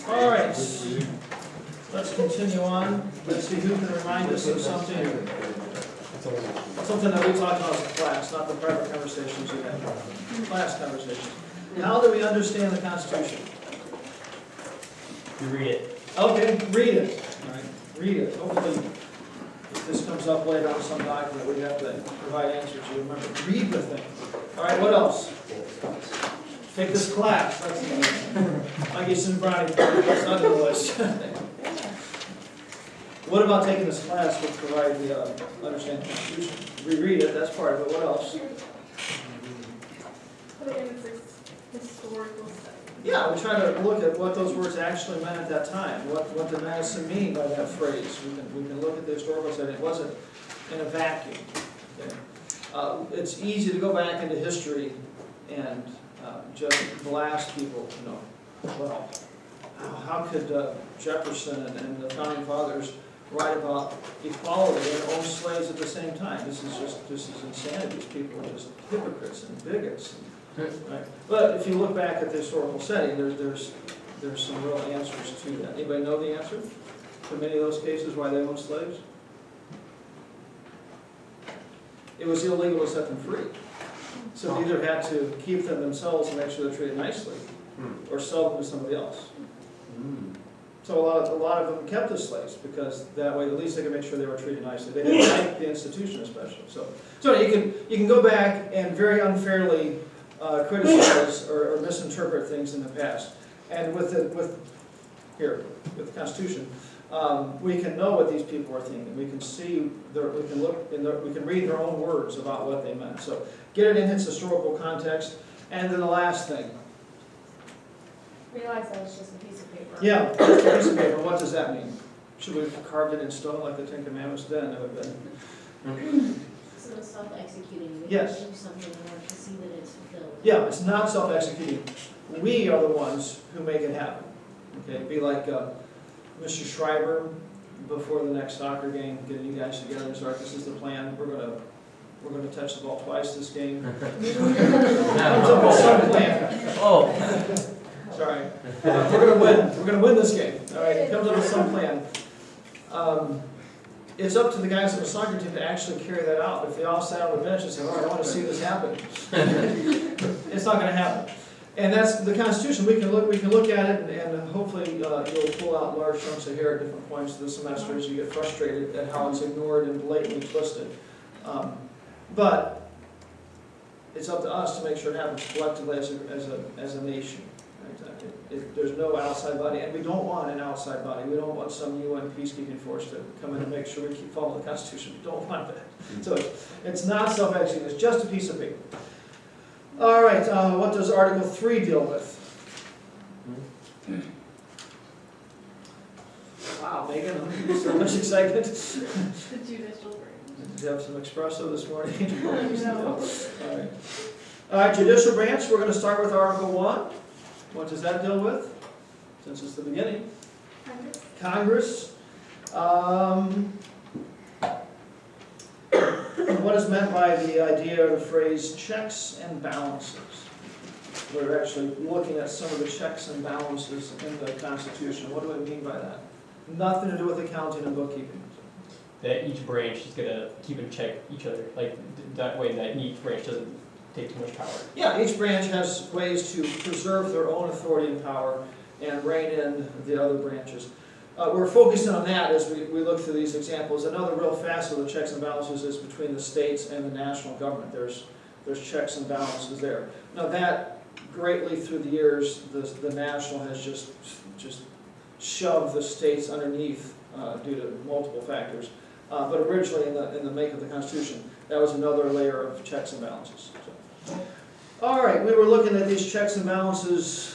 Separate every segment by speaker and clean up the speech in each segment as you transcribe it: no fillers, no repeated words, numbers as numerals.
Speaker 1: All right, let's continue on. Let's see who can remind us of something that we talked about as a class, not the private conversations you had. Class conversations. How do we understand the Constitution?
Speaker 2: You read it.
Speaker 1: Okay, read it. All right, read it. Hopefully, if this comes up later on some document, we have to provide answers. You remember, read the thing. All right, what else? Take this class. That's like you said, Brownie. That's not in the list. What about taking this class which provide the understanding of the Constitution? Reread it. That's part of it. What else?
Speaker 3: Put it in its historical study.
Speaker 1: Yeah, we try to look at what those words actually meant at that time. What did Madison mean by that phrase? We can look at the historical setting. It wasn't in a vacuum. Okay? It's easy to go back into history and just blast people. You know, well, how could Jefferson and the founding fathers write about equality and own slaves at the same time? This is insanity. These people are just hypocrites and bigots. Right. But if you look back at the historical setting, there's some real answers to that. Anybody know the answer to many of those cases why they owned slaves? It was illegal to set them free. So they either had to keep them themselves and make sure they're treated nicely, or sell them to somebody else. So a lot of them kept the slaves because that way at least they could make sure they were treated nicely. They didn't like the institution especially. So you can go back and very unfairly criticize or misinterpret things in the past. And with the Constitution, we can know what these people are thinking. We can see, we can read their own words about what they meant. So get it in its historical context. And then the last thing.
Speaker 3: Realize that it's just a piece of paper.
Speaker 1: Yeah, just a piece of paper. What does that mean? Should we have carved it in stone like the Ten Commandments? Then it would have been.
Speaker 4: So it's self-executing.
Speaker 1: Yes.
Speaker 4: Do something in order to see that it's fulfilled.
Speaker 1: Yeah, it's not self-executing. We are the ones who make it happen. Okay, be like Mr. Schreiber before the next soccer game, getting you guys together and start. This is the plan. We're gonna touch the ball twice this game. Some plan.
Speaker 2: Oh.
Speaker 1: Sorry. We're gonna win. We're gonna win this game. All right. It comes up with some plan. It's up to the guys on the soccer team to actually carry that out. If they all sat on the bench and said, "All right, I want to see this happen," it's not going to happen. And that's the Constitution. We can look at it, and hopefully you'll pull out large chunks of hair at different points of the semester as you get frustrated at how it's ignored and blatantly twisted. But it's up to us to make sure it happens collectively as a nation. There's no outside body, and we don't want an outside body. We don't want some UN peacekeeping force to come in and make sure we keep following the Constitution. We don't want that. So it's not self-executing. It's just a piece of paper. All right, what does Article 3 deal with? Wow, Megan, so much excitement.
Speaker 3: The judicial branch.
Speaker 1: Did you have some espresso this morning?
Speaker 3: No.
Speaker 1: All right, judicial branch. We're going to start with Article 1. What does that deal with? Since it's the beginning. Congress. What is meant by the idea or the phrase checks and balances? We're actually looking at some of the checks and balances in the Constitution. What do I mean by that? Nothing to do with accounting and bookkeeping.
Speaker 2: That each branch is going to keep and check each other. Like that way that each branch doesn't take too much power.
Speaker 1: Yeah, each branch has ways to preserve their own authority and power and rein in the other branches. We're focusing on that as we look through these examples. Another real facet of the checks and balances is between the states and the national government. There's checks and balances there. Now that greatly through the years, the national has just shoved the states underneath due to multiple factors. But originally in the make of the Constitution, that was another layer of checks and balances. So. All right, we were looking at these checks and balances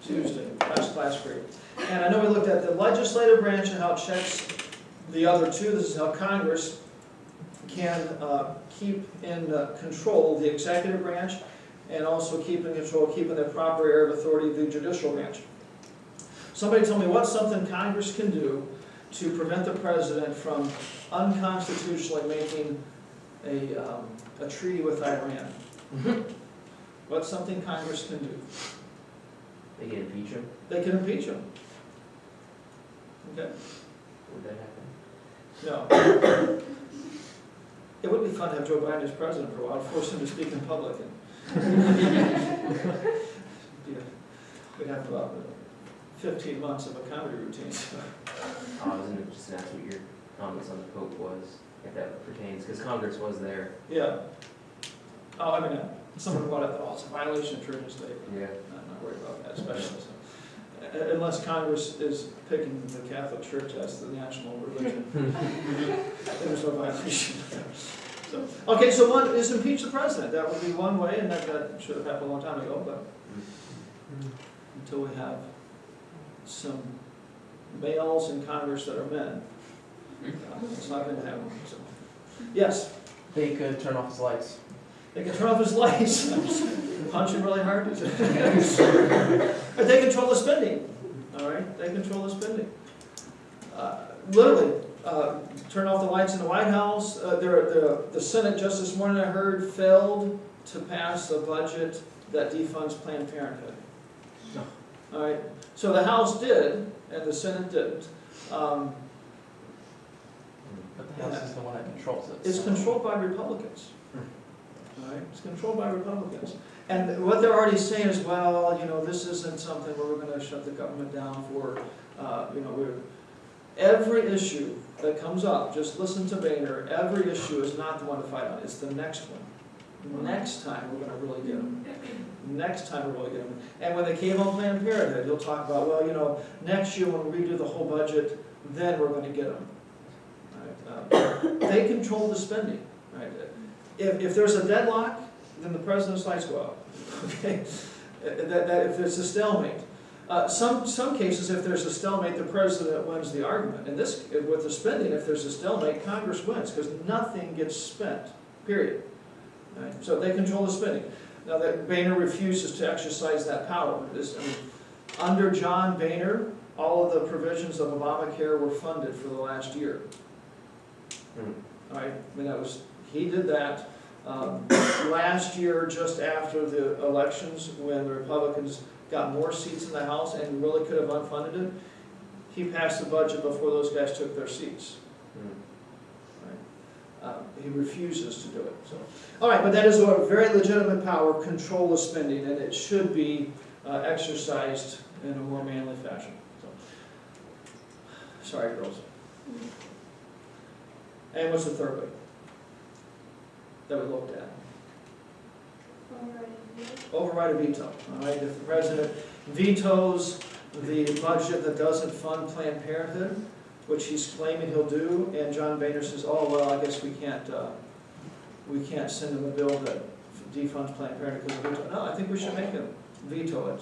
Speaker 1: Tuesday, last class period. And I know we looked at the legislative branch and how it checks the other two. This is how Congress can keep in control the executive branch and also keep in control, keep in the proper area of authority the judicial branch. Somebody tell me what's something Congress can do to prevent the president from unconstitutionally making a treaty with Iran. What's something Congress can do?
Speaker 5: They can impeach him?
Speaker 1: They can impeach him. Okay?
Speaker 5: Would that happen?
Speaker 1: No. It would be fun to have Joe Biden as president for a while, force him to speak in public. We'd have about 15 months of a comedy routine.
Speaker 5: I was gonna just ask what your comments on the Pope was, if that pertains, because Congress was there.
Speaker 1: Yeah. Oh, I mean, someone brought up that, it's a violation of church and state.
Speaker 5: Yeah.
Speaker 1: I'm not worried about that, especially so. Unless Congress is picking the Catholic Church as the national religion. There's no violation. So, okay, so one is impeach the president. That would be one way, and that should have happened a long time ago, but until we have some males in Congress that are men, it's not going to happen. So, yes?
Speaker 6: They could turn off his lights.
Speaker 1: They can turn off his lights, punch him really hard. But they control the spending, all right? They control the spending. Literally, turn off the lights in the White House. The Senate just this morning, I heard, failed to pass a budget that defunds Planned Parenthood.
Speaker 6: No.
Speaker 1: All right, so the House did, and the Senate didn't.
Speaker 6: But the House is the one that controls it.
Speaker 1: It's
Speaker 6: so-
Speaker 1: controlled by Republicans. All right, it's controlled by Republicans. And what they're already saying is, well, this isn't something where we're going to shut the government down for, every issue that comes up, just listen to Boehner, every issue is not the one to fight on, it's the next one. Next time, we're going to really get them. Next time, we're really get them. And when they came on Planned Parenthood, he'll talk about, well, next year when we redo the whole budget, then we're going to get them. Right? They control the spending. Right? If there's a deadlock, then the president's lights go out. Okay, if it's a stalemate. Some cases, if there's a stalemate, the president wins the argument. And this, with the spending, if there's a stalemate, Congress wins because nothing gets spent. Period. Right? So they control the spending. Now that Boehner refuses to exercise that power. Under John Boehner, all of the provisions of Obamacare were funded for the last year. All right, he did that. Last year, just after the elections, when the Republicans got more seats in the House and really could have unfunded it, he passed the budget before those guys took their seats. Right? He refuses to do it. So, all right, but that is a very legitimate power, control of spending, and it should be exercised in a more manly fashion. So, sorry, girls. And what's the third way that we looked at? Override a veto. All right, if the president vetoes the budget that doesn't fund Planned Parenthood, which he's claiming he'll do, and John Boehner says, "Oh well, I guess we can't send him a bill that defunds Planned Parenthood because of veto." No, I think we should make him veto it.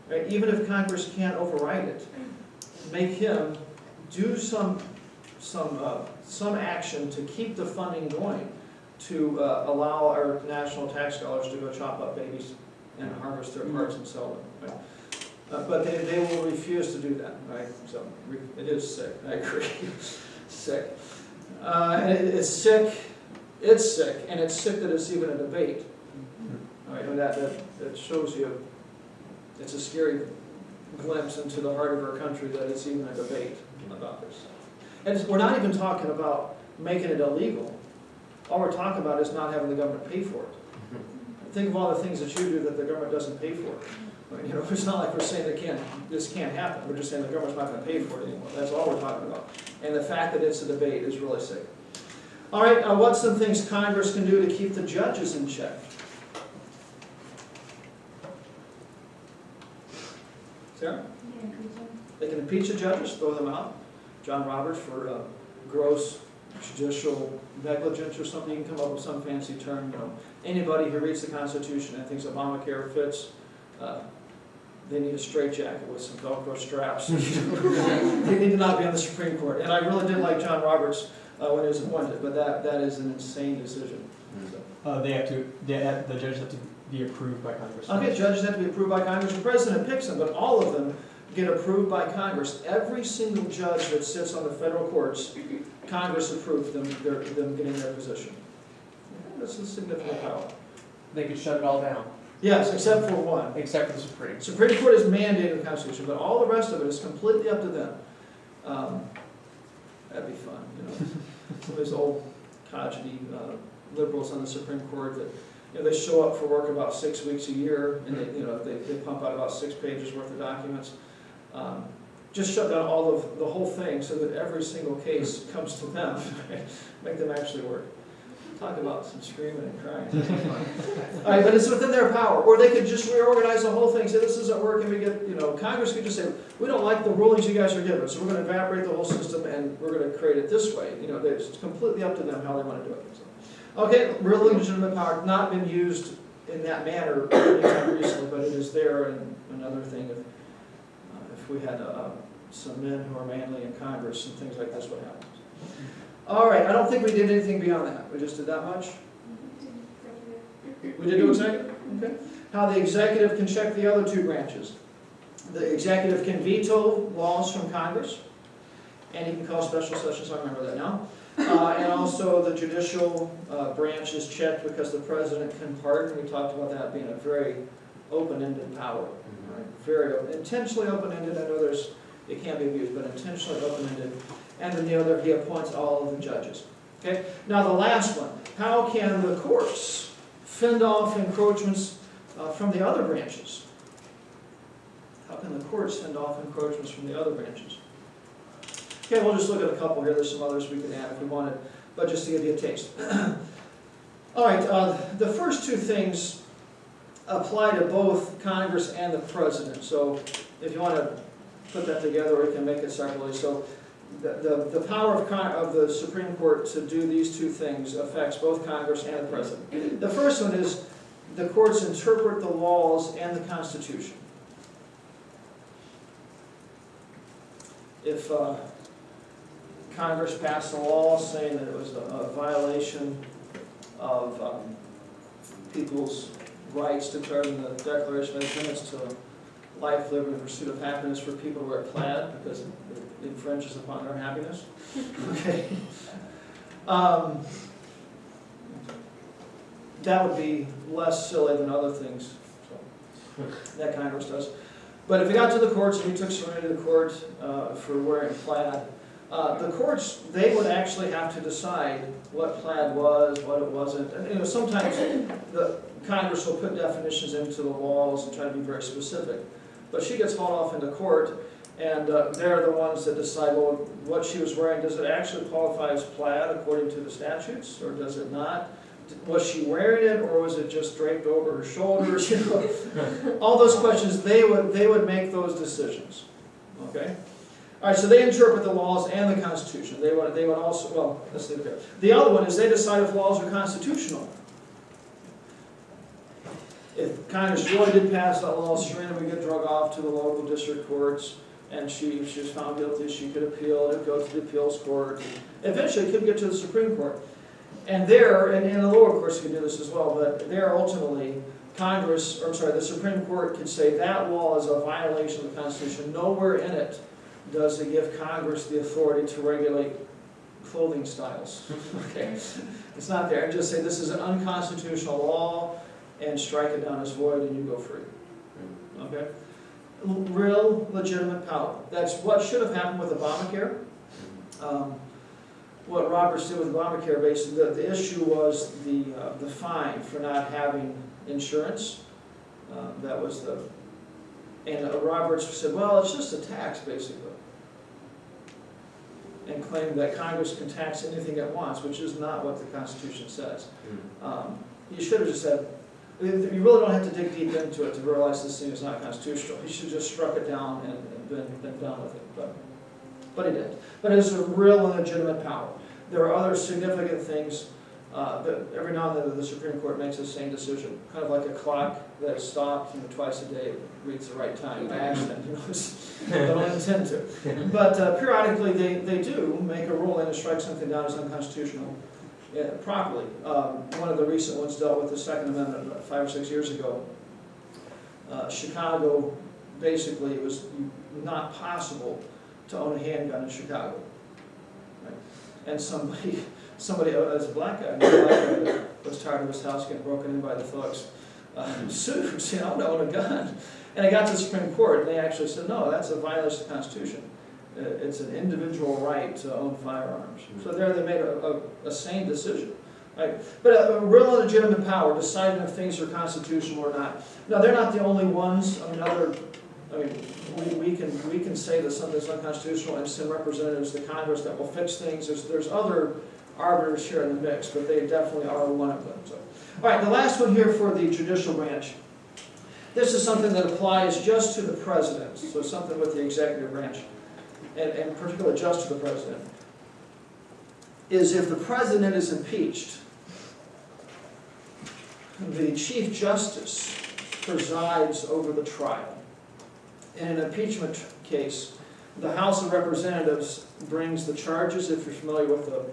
Speaker 1: Right? Even if Congress can't override it, make him do some action to keep the funding going, to allow our national tax dollars to go chop up babies and harvest their parts and sell them. Right? But they will refuse to do that. Right? So it is sick. I agree. Sick. And it's sick. It's sick, and it's sick that it's even a debate. All right, and that shows you it's a scary glimpse into the heart of our country that it's even a debate about this. And we're not even talking about making it illegal. All we're talking about is not having the government pay for it. Think of all the things that you do that the government doesn't pay for. I mean, it's not like we're saying this can't happen. We're just saying the government's not going to pay for it anymore. That's all we're talking about. And the fact that it's a debate is really sick. All right, what's some things Congress can do to keep the judges in check? Sarah? They can impeach the judges, throw them out. John Roberts for gross judicial negligence or something. You can come up with some fancy term. Anybody who reads the Constitution and thinks Obamacare fits, they need a straitjacket with some Velcro straps. They need to not be on the Supreme Court. And I really did like John Roberts when he was appointed, but that is an insane decision. So.
Speaker 2: The judges have to be approved by Congress.
Speaker 1: Okay, judges have to be approved by Congress. The president picks them, but all of them get approved by Congress. Every single judge that sits on the federal courts, Congress approved them getting their position. That's a significant power.
Speaker 6: They could shut it all down.
Speaker 1: Yes, except for one.
Speaker 6: except for the Supreme.
Speaker 1: Supreme Court is mandated in the Constitution, but all the rest of it is completely up to them. That'd be fun, you know. Some of these old codgety liberals on the Supreme Court that, you know, they show up for work about 6 weeks a year, and they, you know, they pump out about 6 pages worth of documents. Just shut down all of the whole thing so that every single case comes to them, make them actually work. Talk about some screaming and crying. All right, but it's within their power. Or they could just reorganize the whole thing, say this isn't working, we get, you know, Congress could just say, we don't like the rulings you guys are giving, so we're gonna evaporate the whole system and we're gonna create it this way. You know, it's completely up to them how they wanna do it. So, okay, real legitimate power, not been used in that manner anytime recently, but it is there. And another thing, if we had some men who are manly in Congress and things like this would happen. All right, I don't think we did anything beyond that. We just did that much? We did do executive? Okay. How the executive can check the other two branches. The executive can veto laws from Congress, and he can call special sessions, I remember that now. And also the judicial branch is checked because the president can pardon. We talked about that being a very open-ended power. Right? Very intentionally open-ended. I know it can't be abused, but intentionally open-ended. And then the other, he appoints all of the judges. Okay. Now the last one, how can the courts fend off encroachments from the other branches? How can the courts fend off encroachments from the other branches? Okay, we'll just look at a couple here. There's some others we could add if we wanted, but just to give you a taste. All right, the first two things apply to both Congress and the president. So if you want to put that together, we can make it separately. So the power of the Supreme Court to do these two things affects both Congress and the President. The first one is the courts interpret the laws and the Constitution. If Congress passed a law saying that it was a violation of people's rights declared in the Declaration of Independence to life, liberty, and pursuit of happiness for people who wear plaid because it infringes upon their happiness. Okay. That would be less silly than other things that Congress does. But if it got to the courts and we took somebody to the court for wearing plaid, the courts, they would actually have to decide what plaid was, what it wasn't. And you know, sometimes the Congress will put definitions into the laws and try to be very specific. But she gets hauled off into court, and they're the ones that decide, well, what she was wearing, does it actually qualify as plaid according to the statutes, or does it not? Was she wearing it, or was it just draped over her shoulders? You know, all those questions, they would make those decisions. Okay. All right. So they interpret the laws and the Constitution. They would also, well, let's leave it there. The other one is they decide if laws are constitutional. If Congress really did pass that law, Serena would get drug off to the local district courts, and if she was found guilty, she could appeal. It would go to the appeals court. Eventually, it could get to the Supreme Court. And there, and the lower courts could do this as well, but there ultimately, the Supreme Court could say that law is a violation of the Constitution. Nowhere in it does it give Congress the authority to regulate clothing styles. Okay, it's not there. And just say this is an unconstitutional law, and strike it down as void, and you go free. Okay, real legitimate power. That's what should have happened with Obamacare. What Roberts did with Obamacare, basically, the issue was the fine for not having insurance. That was and Roberts said, well, it's just a tax, basically. And claimed that Congress can tax anything it wants, which is not what the Constitution says. You should have just said, you really don't have to dig deep into it to realize this thing is not constitutional. He should have just struck it down and been done with it. But he didn't. But it is a real and legitimate power. There are other significant things that every now and then the Supreme Court makes the same decision. Kind of like a clock that stopped twice a day, reads the right time by accident. They don't intend to. But periodically they do make a ruling and strike something down as unconstitutional properly. One of the recent ones dealt with the Second Amendment about 5 or 6 years ago. Chicago, basically, it was not possible to own a handgun in Chicago. Right? And somebody as a black guy, that was tired of his house getting broken in by the thugs, suits, to own a gun. And I got to the Supreme Court, and they actually said, no, that's a violation of the Constitution. It's an individual right to own firearms. So there they made a sane decision. Right? But a real legitimate power, deciding if things are constitutional or not. Now, they're not the only ones. We can say that something's unconstitutional and send representatives to Congress that will fix things. There's other arbiters here in the mix, but they definitely are one of them. So. All right, the last one here for the judicial branch. This is something that applies just to the president, so something with the executive branch, and particularly just to the president, is if the president is impeached, the Chief Justice presides over the trial. In an impeachment case, the House of Representatives brings the charges. If you're familiar with the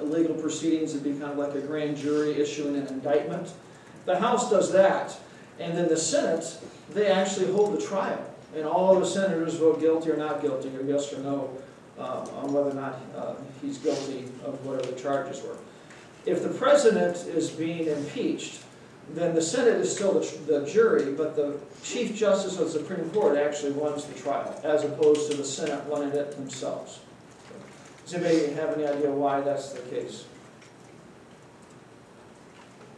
Speaker 1: legal proceedings, it'd be kind of like a grand jury issuing an indictment. The House does that, and then the Senate, they actually hold the trial. And all of the senators vote guilty or not guilty, or yes or no, on whether or not he's guilty of whatever the charges were. If the president is being impeached, then the Senate is still the jury, but the Chief Justice of the Supreme Court actually runs the trial, as opposed to the Senate running it themselves. Does anybody have any idea why that's the case?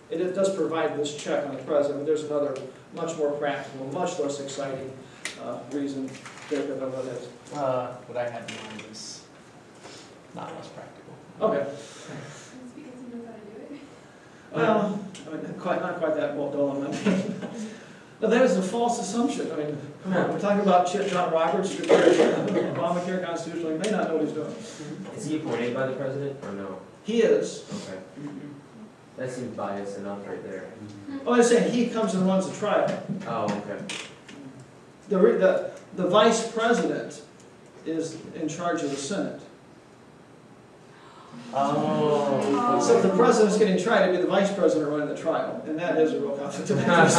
Speaker 1: It does provide this check on the president, but there's another much more practical, much less exciting reason Jacob, of that is.
Speaker 6: What I had in mind is not less practical.
Speaker 1: Okay.
Speaker 3: It's because he knows how to do it.
Speaker 1: Well, not quite that dull. But that is a false assumption. Come on, we're talking about John Roberts, Obamacare constitutional. He may not know what he's doing.
Speaker 5: Is he appointed by the president or no?
Speaker 1: He is.
Speaker 5: Okay. That seems biased enough right there.
Speaker 1: Oh, I'm saying he comes and runs the trial.
Speaker 5: Oh, okay.
Speaker 1: The vice president is in charge of the Senate.
Speaker 6: Oh.
Speaker 1: So if the president's getting tried, it'd be the vice president running the trial, and that is a real conflict of interest.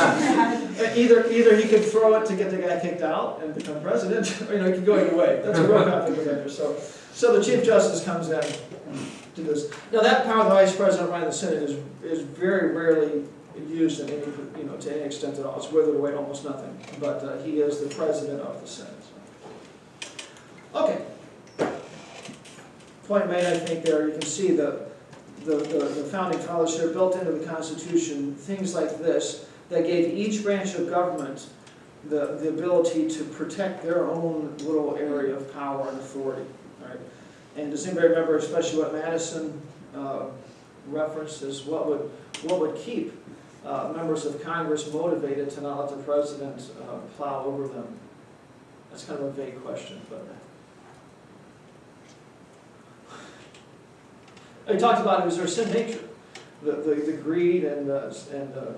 Speaker 1: Either he could throw it to get the guy kicked out and become president, or he could go either way. That's a real conflict of interest. So the Chief Justice comes in to this. Now that power of the vice president running the Senate is very rarely used in any to any extent at all. It's withered away almost nothing. But he is the president of the Senate. Okay. Point made, I think there, you can see the founding fathers here built into the Constitution things like this that gave each branch of government the ability to protect their own little area of power and authority. Right? And does anybody remember especially what Madison referenced as what would keep members of Congress motivated to not let the president plow over them? That's kind of a vague question, but he talked about it was their sin nature. The greed and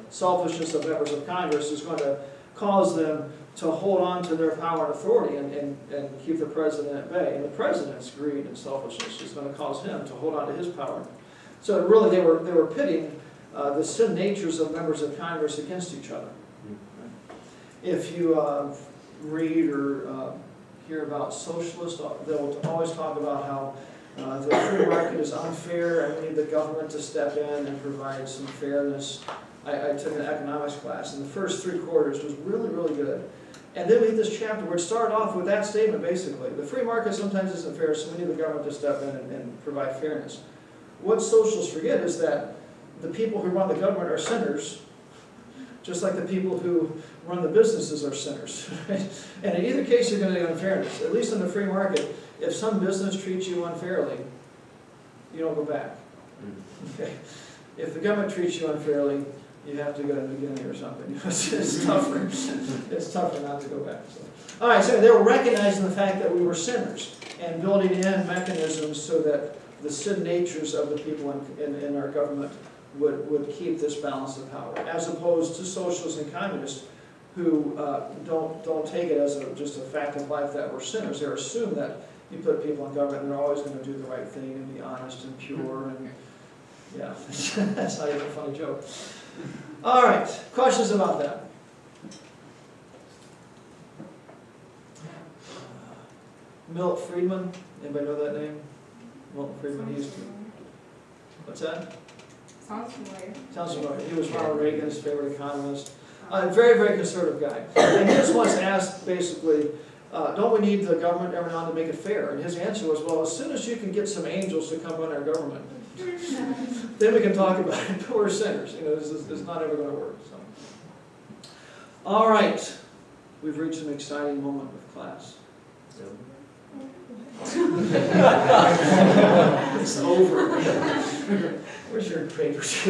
Speaker 1: selfishness of members of Congress is going to cause them to hold on to their power and authority and keep the president at bay. And the president's greed and selfishness is going to cause him to hold on to his power. So really they were pitting the sin natures of members of Congress against each other. If you read or hear about socialists, they'll always talk about how the free market is unfair and we need the government to step in and provide some fairness. I took an economics class and the first 3 quarters was really, really good. And then we had this chapter where it started off with that statement basically. The free market sometimes isn't fair, so we need the government to step in and provide fairness. What socialists forget is that the people who run the government are sinners, just like the people who run the businesses are sinners. Right? And in either case you're going to get unfairness. At least in the free market, if some business treats you unfairly, you don't go back. Okay. If the government treats you unfairly, you have to go to the beginning or something. It's tougher. It's tougher not to go back. So. All right, so they were recognizing the fact that we were sinners and building in mechanisms so that the sin natures of the people in our government would keep this balance of power, as opposed to socialists and communists who don't take it as just a fact of life that we're sinners. They assume that you put people in government and they're always going to do the right thing and be honest and pure and yeah, that's not even a funny joke. All right, questions about that? Milt Friedman, anybody know that name? Milton Friedman, he used to. What's that?
Speaker 3: Sounds familiar.
Speaker 1: Sounds familiar. He was Ronald Reagan's favorite economist. Very, very conservative guy. And he just once asked, basically, don't we need the government every now and then to make it fair? And his answer was, well, as soon as you can get some angels to come run our government, then we can talk about it. But we're sinners. You know, this is not ever going to work. So, all right, we've reached an exciting moment with class.
Speaker 5: So,
Speaker 1: It's over. Where's your papers?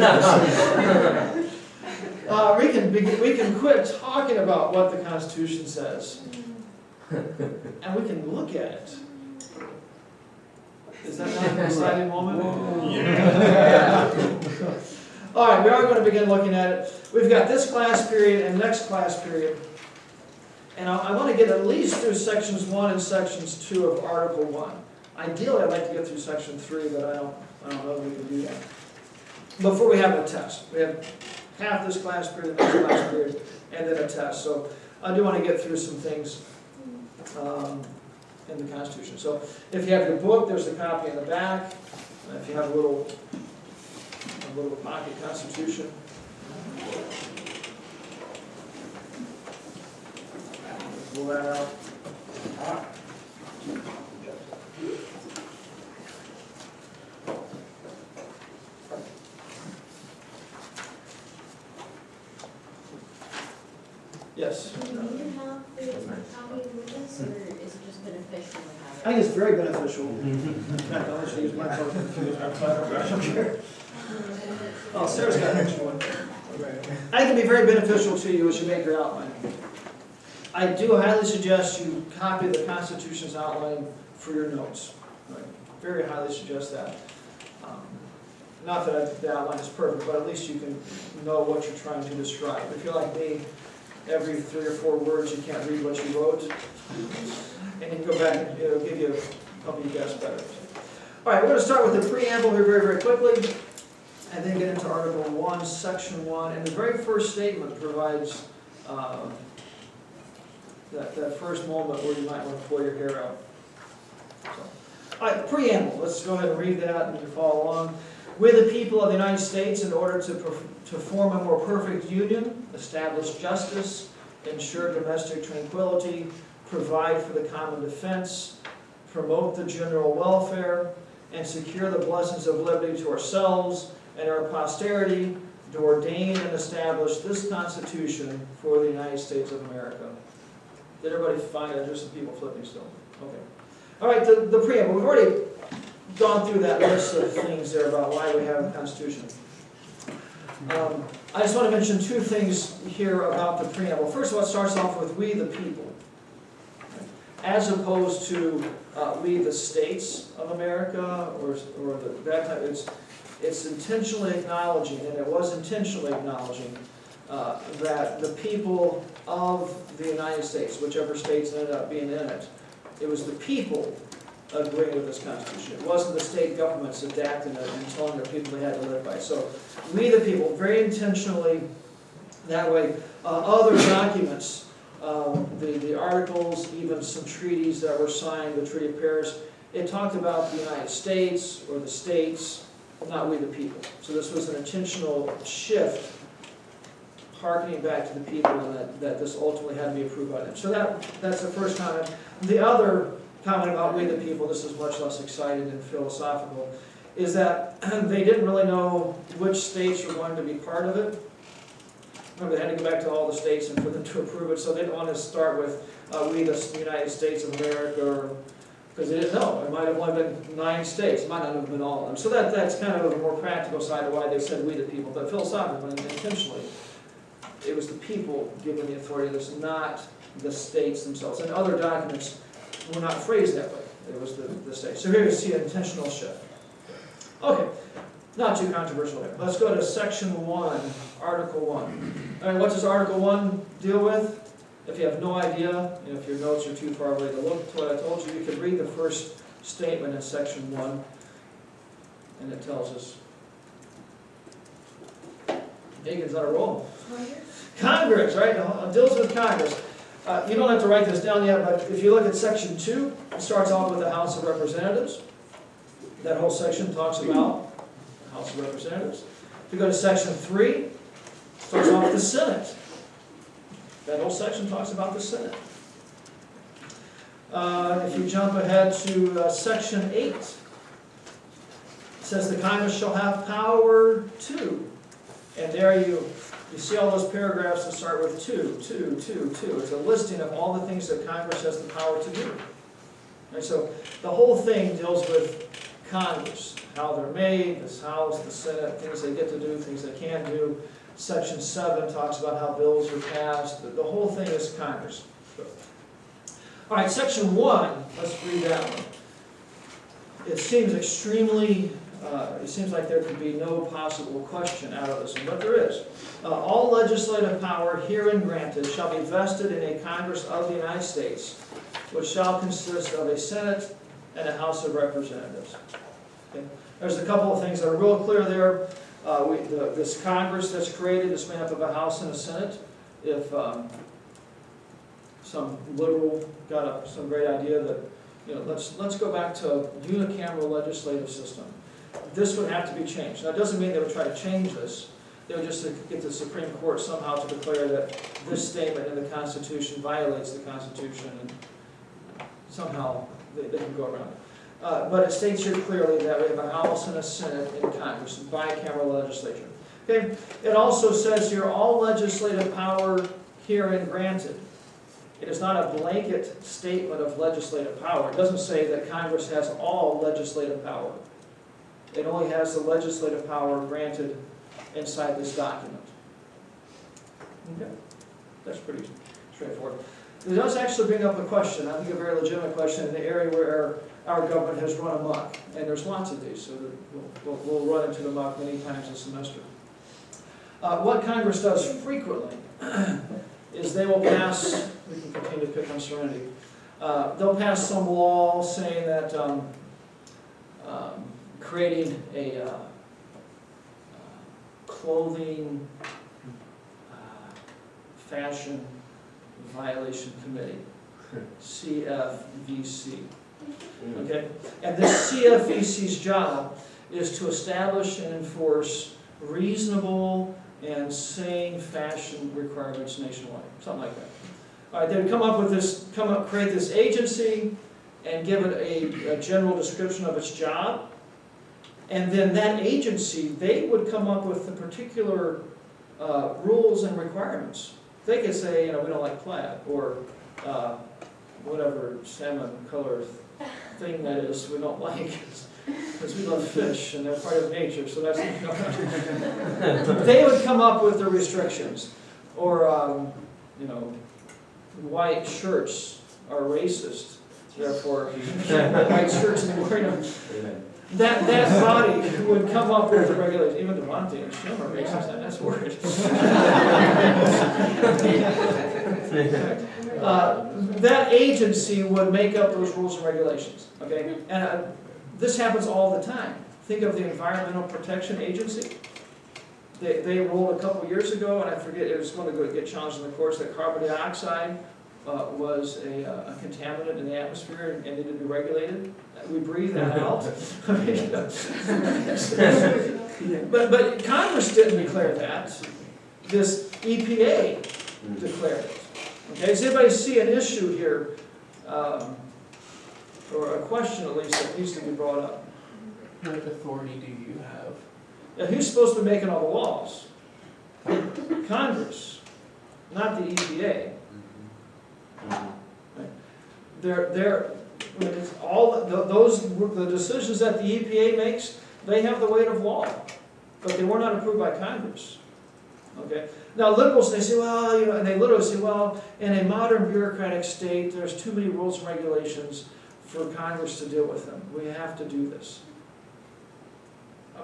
Speaker 1: We can quit talking about what the Constitution says, and we can look at it. Is that not an exciting moment? Yeah. All right, we are going to begin looking at it. We've got this class period and next class period, and I want to get at least through sections 1 and sections 2 of Article 1. Ideally, I'd like to get through section 3, but I don't know if we can do that. Before we have a test, we have half this class period, next class period, and then a test. So I do want to get through some things in the Constitution. So if you have your book, there's a copy in the back. If you have a little pocket Constitution. Pull that out. Yes.
Speaker 4: Do you have the copy with us, or is it just beneficial to have
Speaker 1: I think it's very beneficial. In fact, I'll actually use my phone. I don't care. Oh, Sarah's got an extra one. I think it'd be very beneficial to you as you make your outline. I do highly suggest you copy the Constitution's outline for your notes. Right. Very highly suggest that. Not that the outline is perfect, but at least you can know what you're trying to describe. If you're like me, every 3 or 4 words you can't read what you wrote, and you can go back and it'll give you help you guess better. All right, we're going to start with the preamble here very, very quickly, and then get into Article 1, Section 1, and the very first statement provides that first moment where you might want to pull your hair out. So, all right, preamble. Let's go ahead and read that and you follow along. We, the people of the United States, in order to form a more perfect union, establish justice, ensure domestic tranquility, provide for the common defense, promote the general welfare, and secure the blessings of liberty to ourselves and our posterity, to ordain and establish this Constitution for the United States of America. Did everybody find it? There's some people flipping still. Okay. All right, the preamble. We've already gone through that list of things there about why we have a Constitution. I just want to mention 2 things here about the preamble. First of all, it starts off with we the people, as opposed to we the states of America or that type. It's intentionally acknowledging, and it was intentionally acknowledging that the people of the United States, whichever states ended up being in it, it was the people agreeing with this Constitution. It wasn't the state governments adapting it and telling their people they had to live by. So we the people, very intentionally that way. Other documents, the articles, even some treaties that were signed, the Treaty of Paris, it talked about the United States or the states, not we the people. So this was an intentional shift, harkening back to the people, and that this ultimately had to be approved by them. So that's the first comment. The other comment about we the people, this is much less exciting and philosophical, is that they didn't really know which states were going to be part of it. Remember, they had to go back to all the states and for them to approve it, so they didn't want to start with we the United States of America, because they didn't know. It might have only been 9 states, it might not have been all of them. So that's kind of a more practical side of why they said we the people, but philosophically and intentionally, it was the people given the authority. This, not the states themselves. And other documents were not phrased that way. It was the states. So here you see an intentional shift. Okay, not too controversial there. Let's go to Section 1, Article 1. All right, what does Article 1 deal with? If you have no idea, if your notes are too far away to look at what I told you, you could read the first statement in Section 1, and it tells us. Hagen's on a roll. Congress, right? It deals with Congress. You don't have to write this down yet, but if you look at Section 2, it starts off with the House of Representatives. That whole section talks about the House of Representatives. If you go to section 3, starts off with the Senate. That whole section talks about the Senate. If you jump ahead to section 8, it says the Congress shall have power to. And there you see all those paragraphs that start with to. It's a listing of all the things that Congress has the power to do. And so the whole thing deals with Congress, how they're made, this House, the Senate, things they get to do, things they can't do. Section 7 talks about how bills are passed. The whole thing is Congress. All right, section 1, let's read that one. It seems extremely, it seems like there could be no possible question out of this one, but there is. All legislative power herein granted shall be vested in a Congress of the United States, which shall consist of a Senate and a House of Representatives. Okay. There's a couple of things that are real clear there. This Congress that's created is made up of a House and a Senate. If some liberal got some great idea that, let's go back to a unicameral legislative system, this would have to be changed. Now, it doesn't mean they would try to change this. They would just get the Supreme Court somehow to declare that this statement in the Constitution violates the Constitution, and somehow they can go around it. But it states here clearly that we have a House and a Senate in Congress, a bicameral legislature. Okay. It also says here, all legislative power herein granted. It is not a blanket statement of legislative power. It doesn't say that Congress has all legislative power. It only has the legislative power granted inside this document. Okay. That's pretty straightforward. It does actually bring up a question, I think a very legitimate question, in the area where our government has run amok. And there's lots of these, so that we'll run into the muck many times this semester. What Congress does frequently is they will pass, we can continue to pick on Serenity, they'll pass some law saying that creating a clothing fashion violation committee, CFVC. Okay? And this CFVC's job is to establish and enforce reasonable and sane fashion requirements nationwide, something like that. All right, they would come up with this, create this agency and give it a general description of its job. And then that agency, they would come up with the particular rules and requirements. They could say, we don't like plaid, or whatever salmon color thing that is we don't like, because we love fish and they're part of nature, so that's, they would come up with the restrictions. Or, white shirts are racist, therefore white shirts and wearing them. That body would come up with the regulations. Even Devontae and Shim are racist, and that's weird. That agency would make up those rules and regulations. Okay, and this happens all the time. Think of the Environmental Protection Agency. They ruled a couple years ago, and I forget, it was going to get challenged in the courts, that carbon dioxide was a contaminant in the atmosphere and needed to be regulated. We breathe that out. But Congress didn't declare that. This EPA declared it. Okay, does anybody see an issue here, or a question at least that needs to be brought up?
Speaker 6: What authority do you have?
Speaker 1: Now, who's supposed to be making all the laws? Congress, not the EPA. The decisions that the EPA makes, they have the weight of law, but they were not approved by Congress. Okay. Now liberals, they say, well, and they literally say, well, in a modern bureaucratic state, there's too many rules and regulations for Congress to deal with them. We have to do this.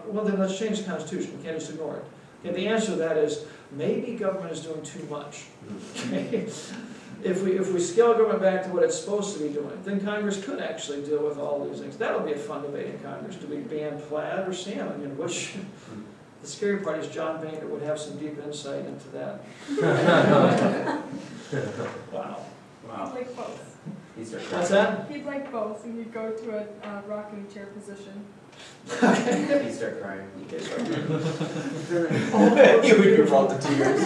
Speaker 1: Well, then let's change the Constitution. We can't just ignore it. Okay, the answer to that is maybe government is doing too much. Okay? If we scale government back to what it's supposed to be doing, then Congress could actually deal with all these things. That'll be a fun debate in Congress. Do we ban plaid or salmon? Which the scary part is John Boehner would have some deep insight into that. Wow.
Speaker 3: He'd like both.
Speaker 1: What's that?
Speaker 3: He'd like both, and he'd go to a rocking chair position.
Speaker 5: You start crying.
Speaker 1: Okay, sorry.
Speaker 6: You would be brought to tears.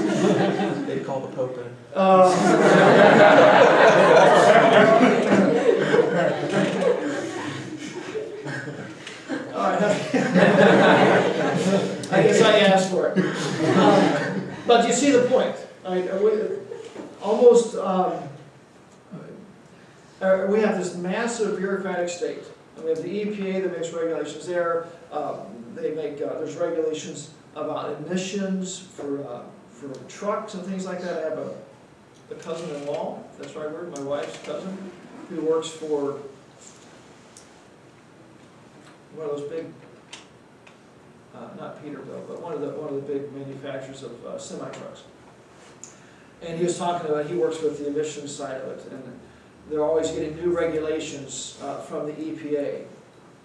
Speaker 6: They'd call the Pope in.
Speaker 1: All right. I guess I asked for it. But you see the point. I mean, almost, we have this massive bureaucratic state. And we have the EPA that makes regulations there. They make, there's regulations about emissions for trucks and things like that. I have a cousin-in-law, if that's the right word, my wife's cousin, who works for one of those big, not Peterbilt, but one of the big manufacturers of semi-trucks. And he was talking about, he works with the emissions side of it, and they're always getting new regulations from the EPA,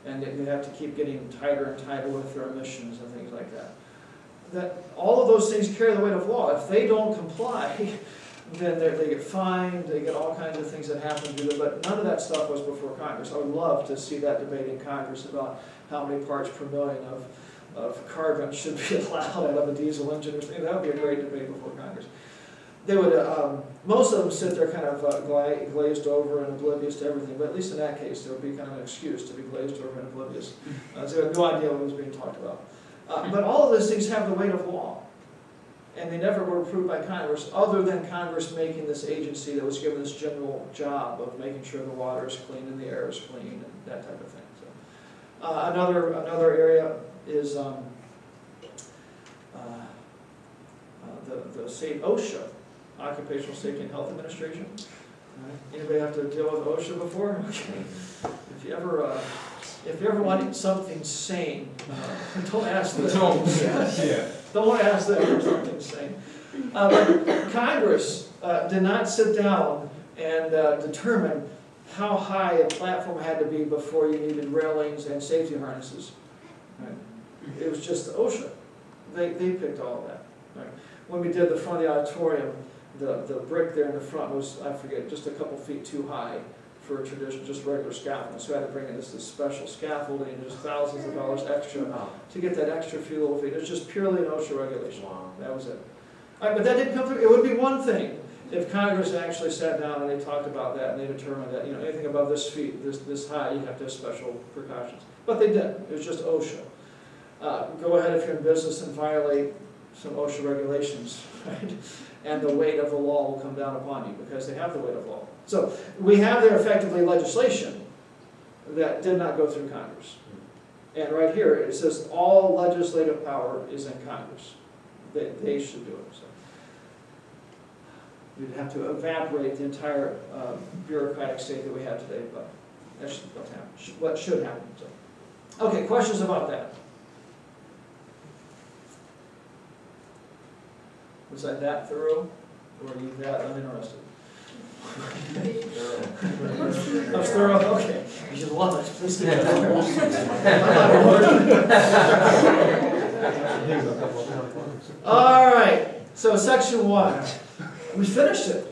Speaker 1: and they have to keep getting tighter and tighter with their emissions and things like that. That all of those things carry the weight of law. If they don't comply, then they get fined, they get all kinds of things that happen to them, but none of that stuff was before Congress. I would love to see that debate in Congress about how many parts per million of carbon should be allowed out of a diesel engine or something. That would be a great debate before Congress. They would, most of them sit there kind of glazed over and oblivious to everything, but at least in that case, there would be kind of an excuse to be glazed over and oblivious. So they had no idea what was being talked about. But all of those things have the weight of law. And they never were approved by Congress, other than Congress making this agency that was given this general job of making sure the water is clean and the air is clean and that type of thing. So, another area is the state OSHA, Occupational Safety and Health Administration. Anybody have to deal with OSHA before? Okay. If you ever want something sane, don't ask them. Don't ask them for something sane. But Congress did not sit down and determine how high a platform had to be before you needed railings and safety harnesses. Right? It was just OSHA. They picked all of that. Right? When we did the front of the auditorium, the brick there in the front was, I forget, just a couple feet too high for a traditional, just regular scaffolding. So I had to bring in this special scaffolding, and there's thousands of dollars extra to get that extra few little feet. It's just purely an OSHA regulation.
Speaker 5: Wow.
Speaker 1: That was it. All right, but that didn't come through. It would be one thing if Congress actually sat down and they talked about that and they determined that, anything above this feet, this high, you have to have special precautions. But they didn't. It was just OSHA. Go ahead if you're in business and violate some OSHA regulations, right? And the weight of the law will come down upon you because they have the weight of law. So we have there effectively legislation that did not go through Congress. And right here it says all legislative power is in Congress. They should do it. So we'd have to evaporate the entire bureaucratic state that we have today, but that's what should happen. So, okay, questions about that? Was I that thorough, or are you that uninterested? I was thorough, okay. You should love it. Please do that. All right, so section 1. We finished it.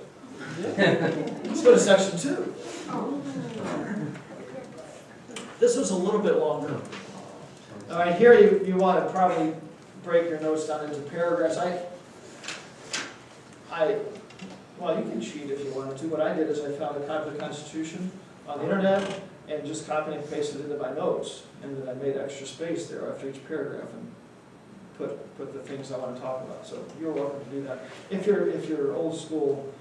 Speaker 1: Let's go to section 2. This was a little bit longer. All right, here you want to probably break your notes down into paragraphs. Well, you can cheat if you wanted to. What I did is I found a copy of the Constitution on the internet and just copied and pasted it into my notes. And then I made extra space there after each paragraph and put the things I want to talk about. So you're welcome to do that. If you're old school,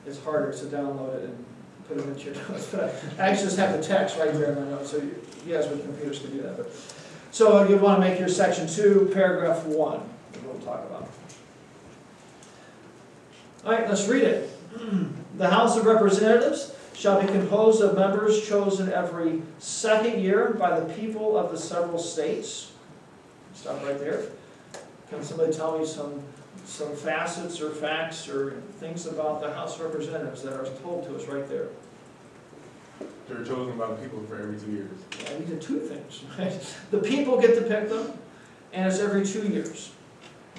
Speaker 1: it's harder to download it and put it into your notes. But I actually just have the text right there in my notes. So you guys with computers can do that. So you'd want to make your section 2, paragraph 1, that we'll talk about. All right, let's read it. The House of Representatives shall be composed of members chosen every second year by the people of the several states. Stop right there. Can somebody tell me some facets or facts or things about the House of Representatives that are told to us right there?
Speaker 7: They're chosen by people for every 2 years.
Speaker 1: Yeah, these are 2 things, right? The people get to pick them, and it's every 2 years.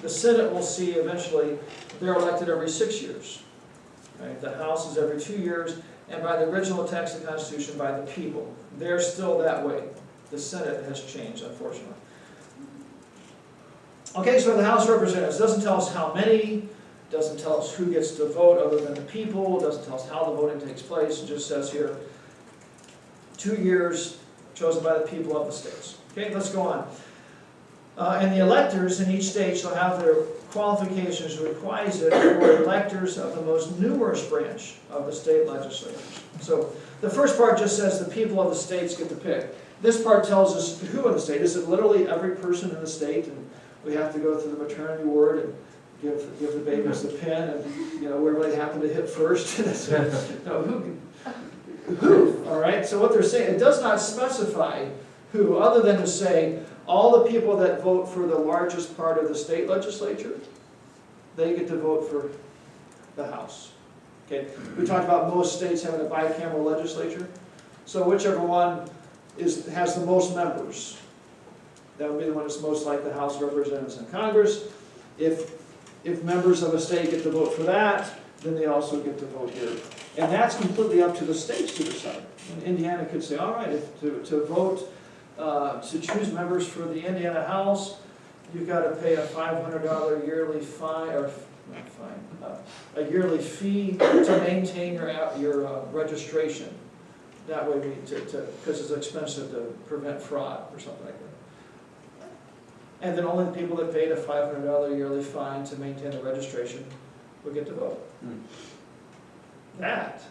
Speaker 1: The Senate will see eventually they're elected every 6 years. Right? The House is every 2 years, and by the original text of the Constitution, by the people. They're still that way. The Senate has changed, unfortunately. Okay, so the House of Representatives doesn't tell us how many, doesn't tell us who gets to vote other than the people, doesn't tell us how the voting takes place, it just says here, 2 years chosen by the people of the states. Okay, let's go on. And the electors in each state shall have their qualifications requisite for electors of the most numerous branch of the state legislatures. So the first part just says the people of the states get to pick. This part tells us who in the state. Is it literally every person in the state? And we have to go through the maternity ward and give the babies the pen and, you know, wherever they happen to hit first. No, who? All right, so what they're saying, it does not specify who, other than to say all the people that vote for the largest part of the state legislature, they get to vote for the House. Okay, we talked about most states having a bicameral legislature, so whichever one has the most members, that would be the one that's most like the House of Representatives and Congress. If members of a state get to vote for that, then they also get to vote here. And that's completely up to the states to decide. And Indiana could say, all right, to vote, to choose members for the Indiana House, you've got to pay a $500 yearly fine, or not fine, a yearly fee to maintain your registration. That way, because it's expensive to prevent fraud or something like that. And then only the people that paid a $500 yearly fine to maintain the registration would get to vote. That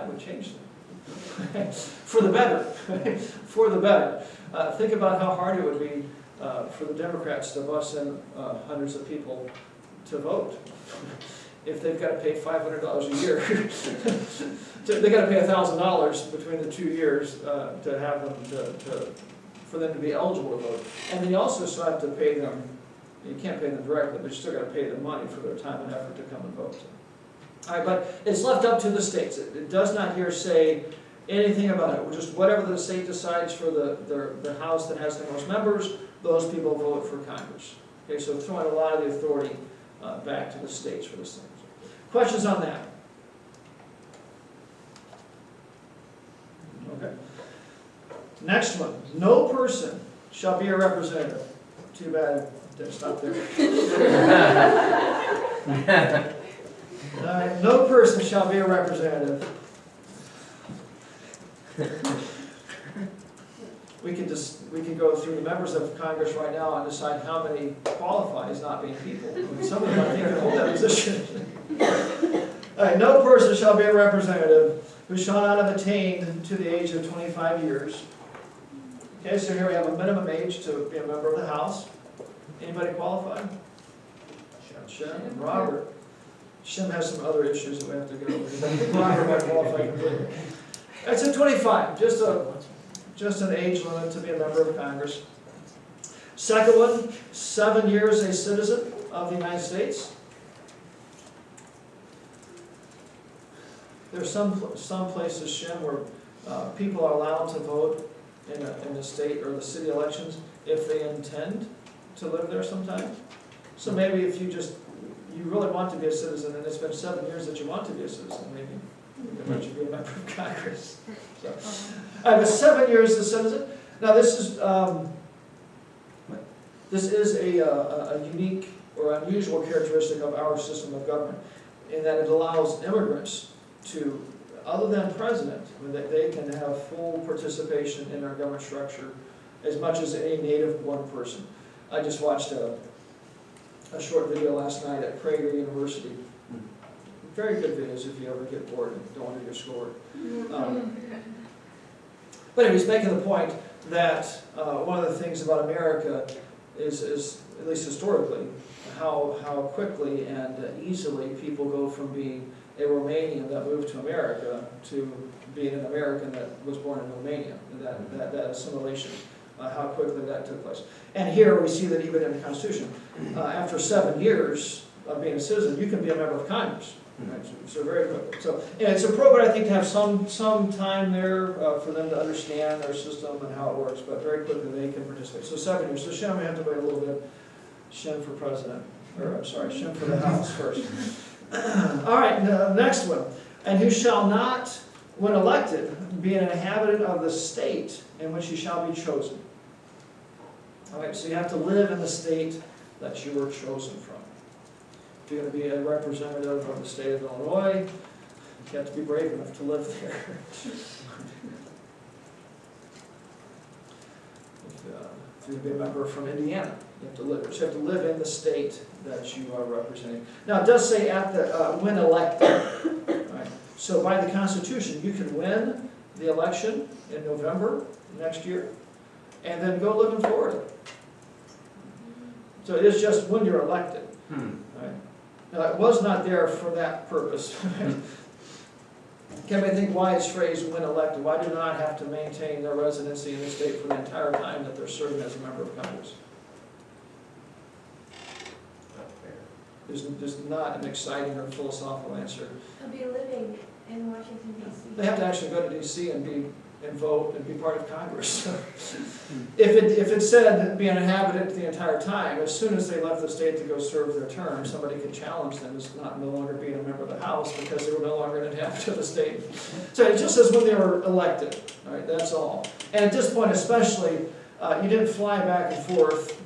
Speaker 1: would change things. For the better. For the better. Think about how hard it would be for the Democrats to bus in hundreds of people to vote. If they've got to pay $500 a year, they've got to pay $1,000 between the 2 years to have them for them to be eligible to vote. And then you also still have to pay them. You can't pay them directly, but you still got to pay them money for their time and effort to come and vote. All right, but it's left up to the states. It does not here say anything about it. Just whatever the state decides for the House that has the most members, those people vote for Congress. Okay, so throwing a lot of the authority back to the states for this thing. Questions on that? Okay. Next one. No person shall be a representative. Too bad. Stop there. No person shall be a representative. We can go through the members of Congress right now and decide how many qualify as not being people. I mean, some of them I think can hold that position. All right, no person shall be a representative who shall not have attained to the age of 25 years. Okay, so here we have a minimum age to be a member of the House. Anybody qualified? Shem and Robert. Shem has some other issues that we have to go over. I think Robert might qualify completely. That's at 25, just an age limit to be a member of Congress. Second one, 7 years a citizen of the United States. There's some places, Shem, where people are allowed to vote in the state or the city elections if they intend to live there sometime. So maybe if you really want to be a citizen and it's been 7 years that you want to be a citizen, maybe you should be a member of Congress. So, I have 7 years as a citizen. Now this is a unique or unusual characteristic of our system of government, in that it allows immigrants to, other than president, they can have full participation in our government structure as much as any native-born person. I just watched a short video last night at Prager University. Very good videos if you ever get bored and don't want to do your schoolwork. But he's making the point that one of the things about America is, at least historically, how quickly and easily people go from being a Romanian that moved to America to being an American that was born in Romania. That assimilation, how quickly that took place. And here we see that even in the Constitution, after 7 years of being a citizen, you can be a member of Congress. Right? So very quickly. So yeah, it's appropriate, I think, to have some time there for them to understand our system and how it works, but very quickly they can participate. So 7 years. So Shem, we have to wait a little bit. Shem for president, or I'm sorry, Shem for the House first. All right, next one. And who shall not when elected, be an inhabitant of the state in which you shall be chosen. All right, so you have to live in the state that you were chosen from. If you're going to be a representative of the state of Illinois, you have to be brave enough to live there. If you're going to be a member from Indiana, you have to live in the state that you are representing. Now, it does say at the when elected. Right? So by the Constitution, you can win the election in November next year, and then go live in Florida. So it is just when you're elected. Right? Now, it was not there for that purpose. Can we think why it's phrased when elected? Why do they not have to maintain their residency in the state for the entire time that they're serving as a member of Congress?
Speaker 5: Not fair.
Speaker 1: There's not an exciting or philosophical answer.
Speaker 3: I'll be living in Washington DC.
Speaker 1: They have to actually go to DC and vote and be part of Congress. If it said be an inhabitant the entire time, as soon as they left the state to go serve their term, somebody could challenge them as not no longer being a member of the House because they were no longer an inhabitant of the state. So it just says when they were elected, all right, that's all. And at this point especially, you didn't fly back and forth.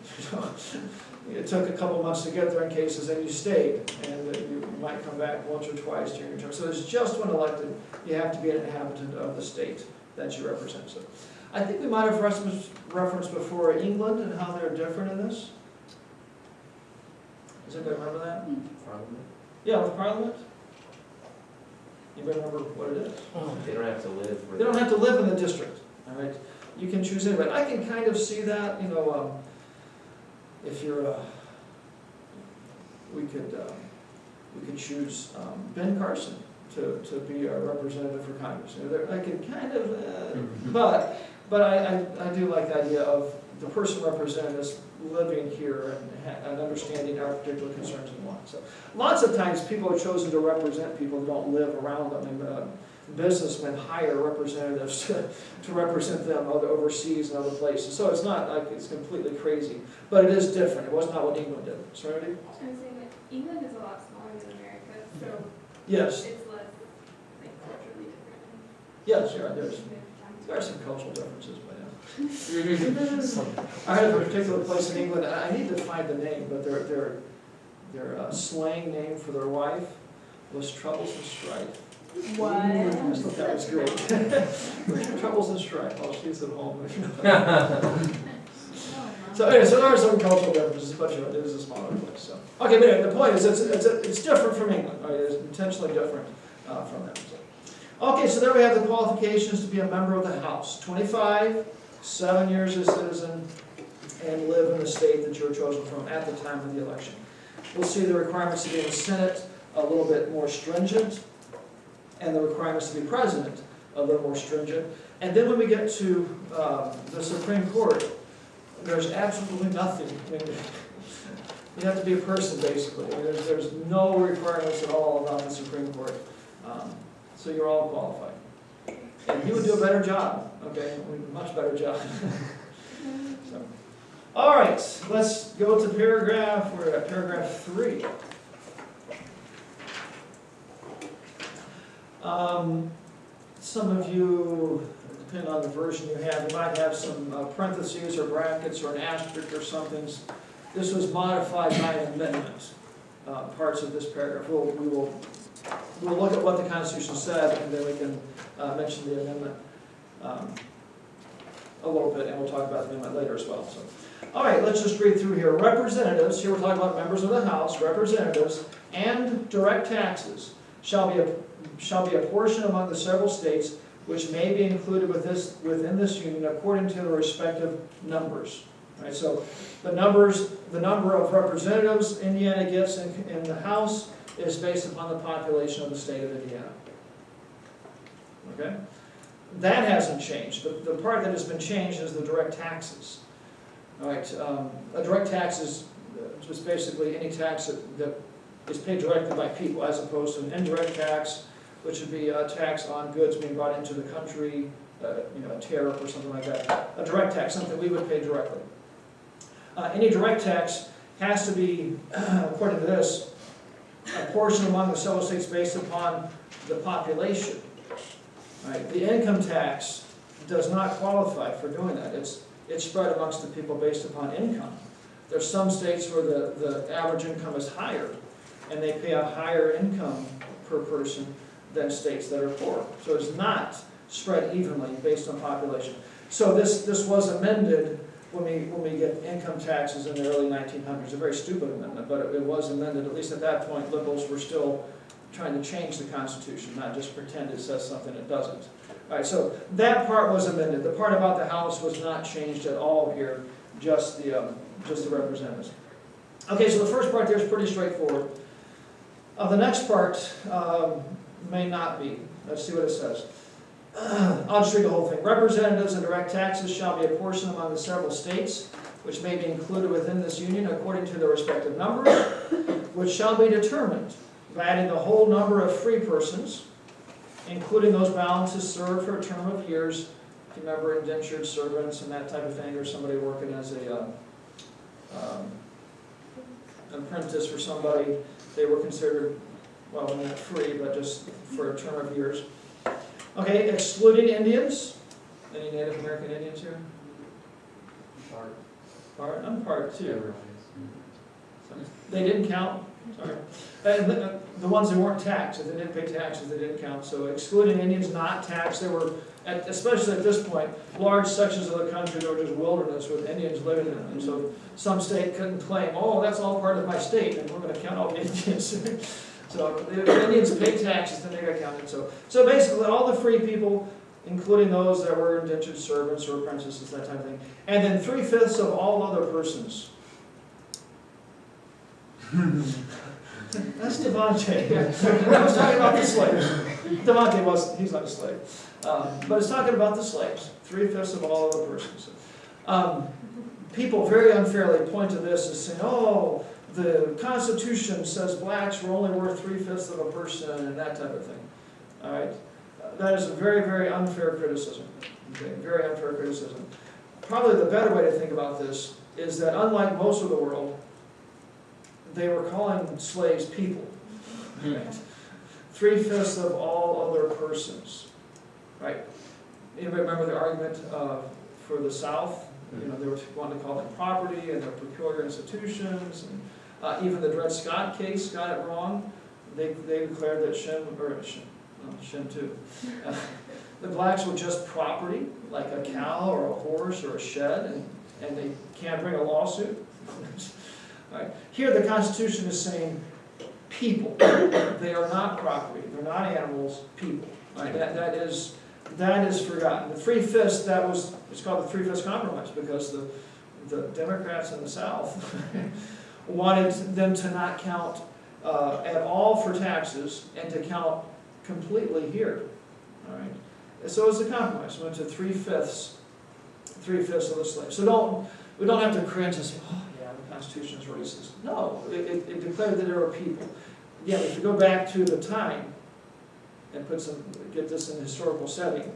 Speaker 1: It took a couple months to get there in cases, and you stayed, and you might come back once or twice during your term. So it's just when elected, you have to be an inhabitant of the state that you represent. So I think we might have referenced before England and how they're different in this. Does anybody remember that?
Speaker 5: Parliament?
Speaker 1: Yeah, with Parliament. Anybody remember what it is?
Speaker 5: They don't have to live where
Speaker 1: They don't have to live in the district, all right? You can choose anybody. I can kind of see that, you know, if you're, we could choose Ben Carson to be our representative for Congress. You know, I could kind of, but I do like the idea of the person representing us living here and understanding our particular concerns and wants. So lots of times people are chosen to represent people who don't live around them, and businessmen hire representatives to represent them overseas and other places. So it's not like it's completely crazy, but it is different. It was not what England did. Sorry?
Speaker 3: I'm saying that England is a lot smaller than America, so
Speaker 1: Yes.
Speaker 3: it's less like culturally different.
Speaker 1: Yes, yeah, there are some cultural differences, but yeah. I heard of a particular place in England, I need to find the name, but their slang name for their wife was Troubles and Strife.
Speaker 3: What?
Speaker 1: I just thought that was great. Troubles and strife while she's at home. So anyway, so there are some cultural differences, but you know, it is a smaller place. So okay, but anyway, the point is it's different from England. Right? It's intentionally different from them. So. Okay, so there we have the qualifications to be a member of the House: 25, 7 years as a citizen, and live in the state that you're chosen from at the time of the election. We'll see the requirements to be in the Senate a little bit more stringent, and the requirements to be president a little more stringent. And then when we get to the Supreme Court, there's absolutely nothing. I mean, you have to be a person, basically. I mean, there's no requirements at all about the Supreme Court. So you're all qualified. And he would do a better job, okay? A much better job. So. All right, let's go to paragraph, we're at paragraph 3. Some of you, depending on the version you have, you might have some parentheses or brackets or an asterisk or something. This was modified by an amendment, parts of this paragraph. We'll look at what the Constitution said, and then we can mention the amendment a little bit, and we'll talk about the amendment later as well. So, all right, let's just read through here. Representatives, here we're talking about members of the House, representatives, and direct taxes shall be a portion among the several states which may be included within this union according to the respective numbers. Right, so the number of representatives Indiana gets in the House is based upon the population of the state of Indiana. Okay? That hasn't changed. The part that has been changed is the direct taxes. All right, a direct tax is just basically any tax that is paid directly by people, as opposed to an indirect tax, which would be a tax on goods being brought into the country, a tariff or something like that. A direct tax, something we would pay directly. Any direct tax has to be, according to this, a portion among the several states based upon the population. Right? The income tax does not qualify for doing that. It's spread amongst the people based upon income. There's some states where the average income is higher, and they pay a higher income per person than states that are poor. So it's not spread evenly based on population. So this was amended when we get income taxes in the early 1900s. A very stupid amendment, but it was amended. At least at that point, liberals were still trying to change the Constitution, not just pretend it says something it doesn't. All right, so that part was amended. The part about the House was not changed at all here, just the representatives. Okay, so the first part there is pretty straightforward. The next part may not be. Let's see what it says. I'll just read the whole thing. Representatives and direct taxes shall be apportioned among the several states, which may be included within this union according to their respective numbers, which shall be determined by adding the whole number of free persons, including those bound to serve for a term of years. If you remember indentured servants and that type of thing, or somebody working as an apprentice for somebody, they were considered, well, not free, but just for a term of years. Okay, excluding Indians. Any Native American Indians here? Part? I'm part too. They didn't count. Sorry. And the ones that weren't taxed, if they didn't pay taxes, they didn't count. So excluding Indians not taxed, there were, especially at this point, large sections of the country that were just wilderness with Indians living in them. And so some state couldn't claim, oh, that's all part of my state, and we're going to count all the Indians. So if the Indians paid taxes, then they got counted. So basically, all the free people, including those that were indentured servants or apprentices, that type of thing. And then 3/5 of all other persons. That's Devontae. I was talking about the slaves. Devontae he's not a slave. But it's talking about the slaves. 3/5 of all other persons. People very unfairly point to this as saying, oh, the Constitution says blacks were only worth 3/5 of a person and that type of thing. All right? That is a very, very unfair criticism. Okay? Very unfair criticism. Probably the better way to think about this is that unlike most of the world, they were calling slaves people. Right? 3/5 of all other persons. Right? Anybody remember the argument for the South? You know, they were wanting to call them property and their peculiar institutions. And even the Dred Scott case got it wrong. They declared that Shem too. The blacks were just property, like a cow or a horse or a shed, and they can't bring a lawsuit. Right. Here the Constitution is saying people. They are not property. They're not animals, people. Right? That is forgotten. The 3/5, it's called the 3/5 compromise because the Democrats in the South wanted them to not count at all for taxes and to count completely here. All right. So it was a compromise. We went to 3/5 of the slaves. So we don't have to cringe and say, oh yeah, the Constitution is racist. No, it declared that there were people. Again, if you go back to the time and get this in a historical setting,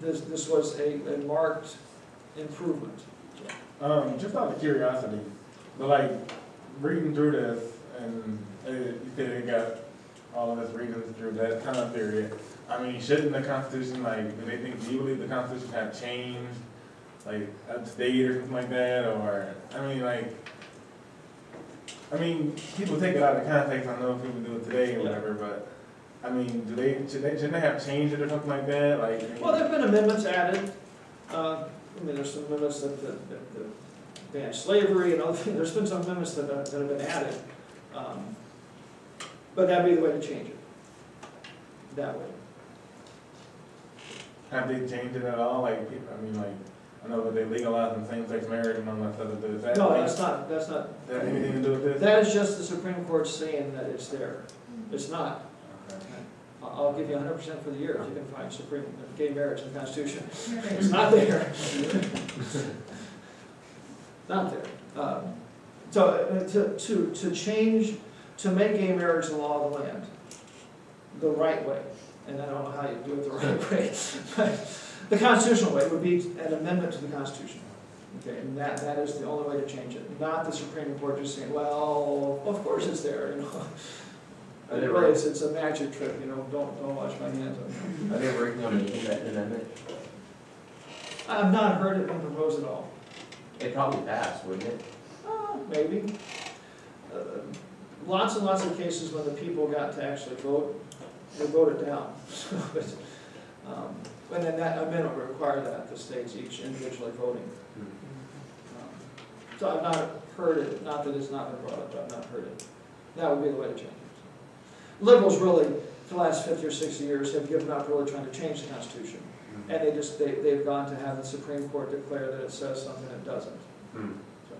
Speaker 1: this was a marked improvement.
Speaker 7: Just out of curiosity, but like reading through this, and you said it got all of us reading through that time period. I mean, shouldn't the Constitution, like, do you believe the Constitution have changed, like, updated or something like that, or, people take it out of context. I know people do it today or whatever, but, I mean, shouldn't they have changed it or something like that?
Speaker 1: Well, there have been amendments added. There's some amendments that ban slavery and other things. There's been some amendments that have been added. But that'd be the way to change it. That way.
Speaker 7: Have they changed it at all? I know that they legalized same-sex marriage and all that stuff.
Speaker 1: No, that's not.
Speaker 7: Does that have anything to do with this?
Speaker 1: That is just the Supreme Court saying that it's there. It's not.
Speaker 7: Okay.
Speaker 1: I'll give you 100% for the year if you can find gay marriage in the Constitution. It's not there. Not there. To make gay marriage the law of the land the right way, and I don't know how you do it the right way, but the constitutional way would be an amendment to the Constitution. Okay, and that is the only way to change it. Not the Supreme Court just saying, well, of course it's there, you know.
Speaker 5: Are they
Speaker 1: Really, it's a magic trick, you know, don't wash my hands on
Speaker 5: Are they working on making that an amendment?
Speaker 1: it. I've not heard it been proposed at all.
Speaker 5: It'd probably pass, wouldn't it?
Speaker 1: Maybe. Lots and lots of cases when the people got to actually vote, they voted down. And then that amendment would require that, the states each individually voting. So I've not heard it, not that it's not been brought up, but I've not heard it. That would be the way to change it. Liberals really, for the last 50 or 60 years, have given up really trying to change the Constitution. And they've gone to have the Supreme Court declare that it says something it doesn't.
Speaker 5: Hmm.
Speaker 1: So,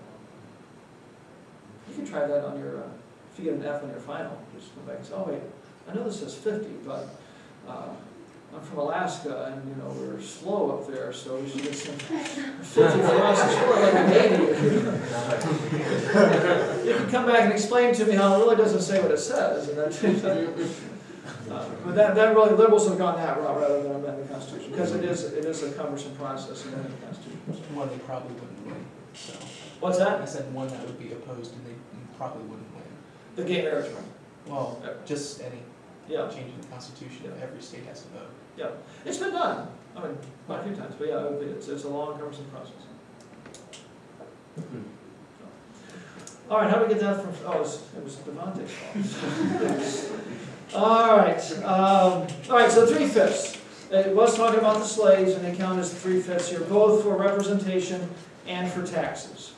Speaker 1: you can try that on your, if you get an F on your final, just come back and say, oh wait, I know this says 50, but I'm from Alaska and, you know, we're slow up there, so we should get some 50 for us and score like an 80. You can come back and explain to me how it really doesn't say what it says. And but that really, liberals have gone that route rather than amend the Constitution, because it is a cumbersome process in amending the Constitution.
Speaker 6: One they probably wouldn't win, so.
Speaker 1: What's that?
Speaker 6: I said one that would be opposed and they probably wouldn't win.
Speaker 1: The gay marriage one.
Speaker 6: Well, just any
Speaker 1: Yeah,
Speaker 6: change in the Constitution, every state has to vote.
Speaker 1: yeah. It's been done. I mean, quite a few times, but yeah, it's a long, cumbersome process. All right, how do we get that from, oh, it was Devontae's fault. All right, so 3/5. It was talking about the slaves, and they count as 3/5 here, both for representation and for taxes.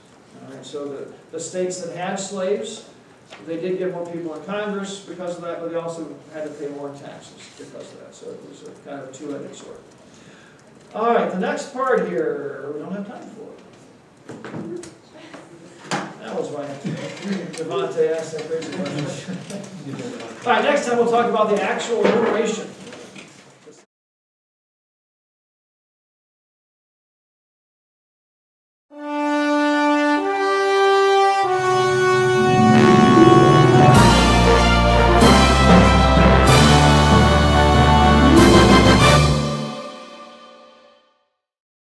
Speaker 1: All right, so the states that had slaves, they did get more people in Congress because of that, but they also had to pay more in taxes because of that. So it was a kind of a two-edged sword. All right, the next part here, we don't have time for. That was why Devontae asked that crazy question. All right, next time we'll talk about the actual enumeration